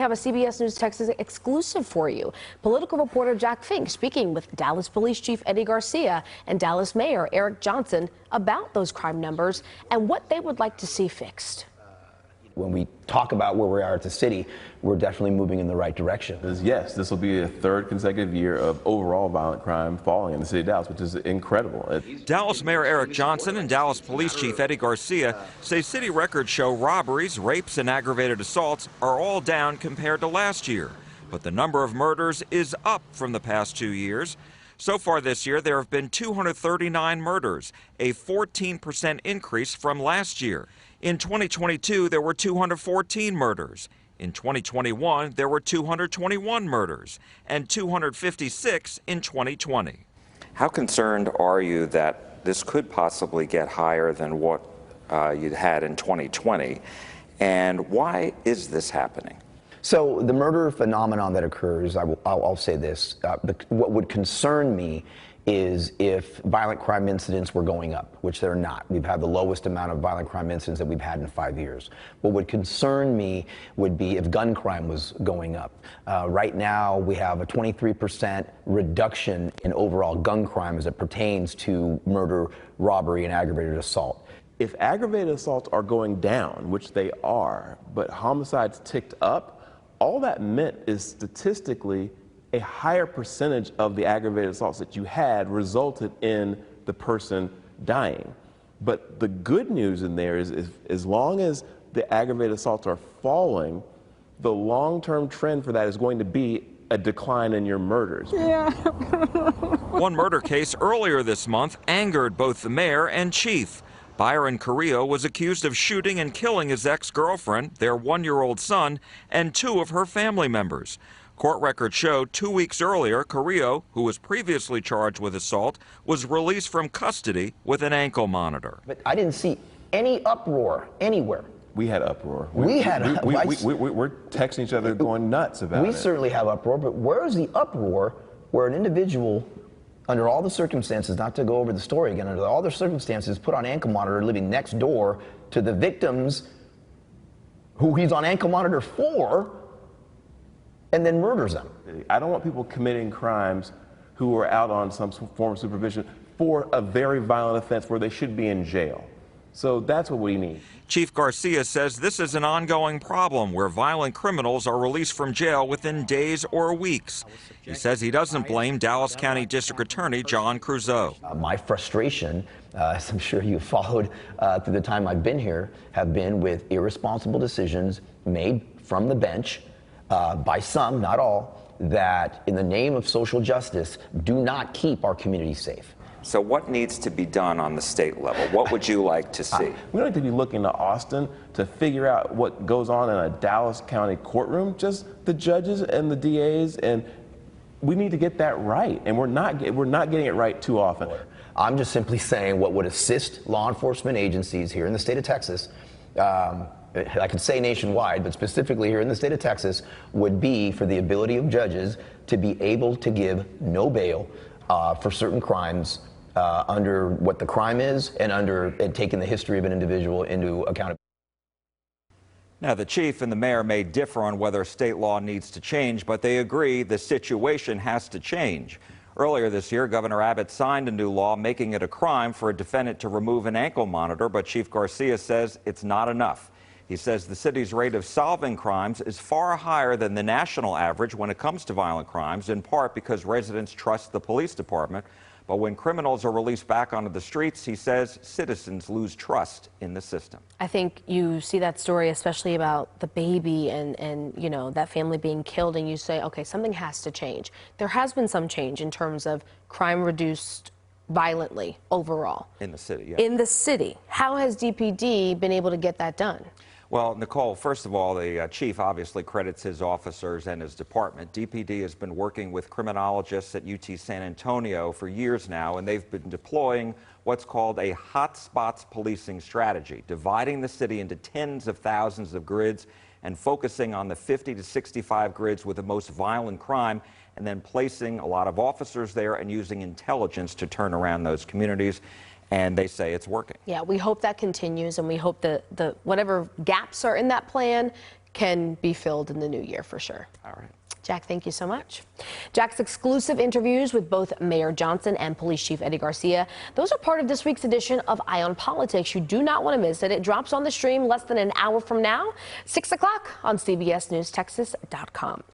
I have a CBS News Texas exclusive for you. Political reporter Jack Fink speaking with Dallas Police Chief Eddie Garcia and Dallas Mayor Eric Johnson about those crime numbers and what they would like to see fixed. When we talk about where we are at the city, we're definitely moving in the right direction. Yes, this will be a third consecutive year of overall violent crime falling in the city of Dallas, which is incredible. Dallas Mayor Eric Johnson and Dallas Police Chief Eddie Garcia say city records show robberies, rapes, and aggravated assaults are all down compared to last year. But the number of murders is up from the past 2 years. So far this year, there have been 239 murders, a 14% increase from last year. In 2022, there were 214 murders. In 2021, there were 221 murders and 256 in 2020. How concerned are you that this could possibly get higher than what you had in 2020? And why is this happening? So the murder phenomenon that occurs, I'll say this, what would concern me is if violent crime incidents were going up, which they're not. We've had the lowest amount of violent crime incidents that we've had in 5 years. What would concern me would be if gun crime was going up. Right now, we have a 23% reduction in overall gun crime as it pertains to murder, robbery, and aggravated assault. If aggravated assaults are going down, which they are, but homicides ticked up, all that meant is statistically a higher percentage of the aggravated assaults that you had resulted in the person dying. But the good news in there is as long as the aggravated assaults are falling, the long-term trend for that is going to be a decline in your murders. Yeah. One murder case earlier this month angered both the mayor and chief. Byron Carrillo was accused of shooting and killing his ex-girlfriend, their 1-year-old son, and 2 of her family members. Court records show 2 weeks earlier, Carrillo, who was previously charged with assault, was released from custody with an ankle monitor. But I didn't see any uproar anywhere. We had uproar. We're texting each other going nuts about it. We certainly have uproar, but where is the uproar where an individual, under all the circumstances, not to go over the story again, under all the circumstances, put on ankle monitor, living next door to the victims who he's on ankle monitor for, and then murders them? I don't want people committing crimes who are out on some form of supervision for a very violent offense where they should be in jail. So that's what we need. Chief Garcia says this is an ongoing problem where violent criminals are released from jail within days or weeks. He says he doesn't blame Dallas County District Attorney John Creuzot. My frustration, as I'm sure you followed through the time I've been here, have been with irresponsible decisions made from the bench by some, not all, that in the name of social justice do not keep our community safe. So what needs to be done on the state level? What would you like to see? We don't need to be looking to Austin to figure out what goes on in a Dallas County courtroom, just the judges and the DAs, and we need to get that right, and we're not getting it right too often. I'm just simply saying what would assist law enforcement agencies here in the state of Texas, I could say nationwide, but specifically here in the state of Texas, would be for the ability of judges to be able to give no bail for certain crimes under what the crime is and taking the history of an individual into account. Now, the chief and the mayor may differ on whether state law needs to change, but they agree the situation has to change. Earlier this year, Governor Abbott signed a new law making it a crime for a defendant to remove an ankle monitor, but Chief Garcia says it's not enough. He says the city's rate of solving crimes is far higher than the national average when it comes to violent crimes, in part because residents trust the police department. But when criminals are released back onto the streets, he says citizens lose trust in the system. I think you see that story, especially about the baby and you know, that family being killed, and you say, okay, something has to change. There has been some change in terms of crime reduced violently overall. In the city, yeah. In the city. How has DPD been able to get that done? Well, Nicole, first of all, the chief obviously credits his officers and his department. DPD has been working with criminologists at UT San Antonio for years now, and they've been deploying what's called a hotspots policing strategy, dividing the city into tens of thousands of grids and focusing on the 50 to 65 grids with the most violent crime, and then placing a lot of officers there and using intelligence to turn around those communities. And they say it's working. Yeah, we hope that continues, and we hope that whatever gaps are in that plan can be filled in the new year for sure. All right. Jack, thank you so much. Jack's exclusive interviews with both Mayor Johnson and Police Chief Eddie Garcia, those are part of this week's edition of Eye on Politics. You do not want to miss it. It drops on the stream less than an hour from now, 6 o'clock on CBSNewsTexas.com.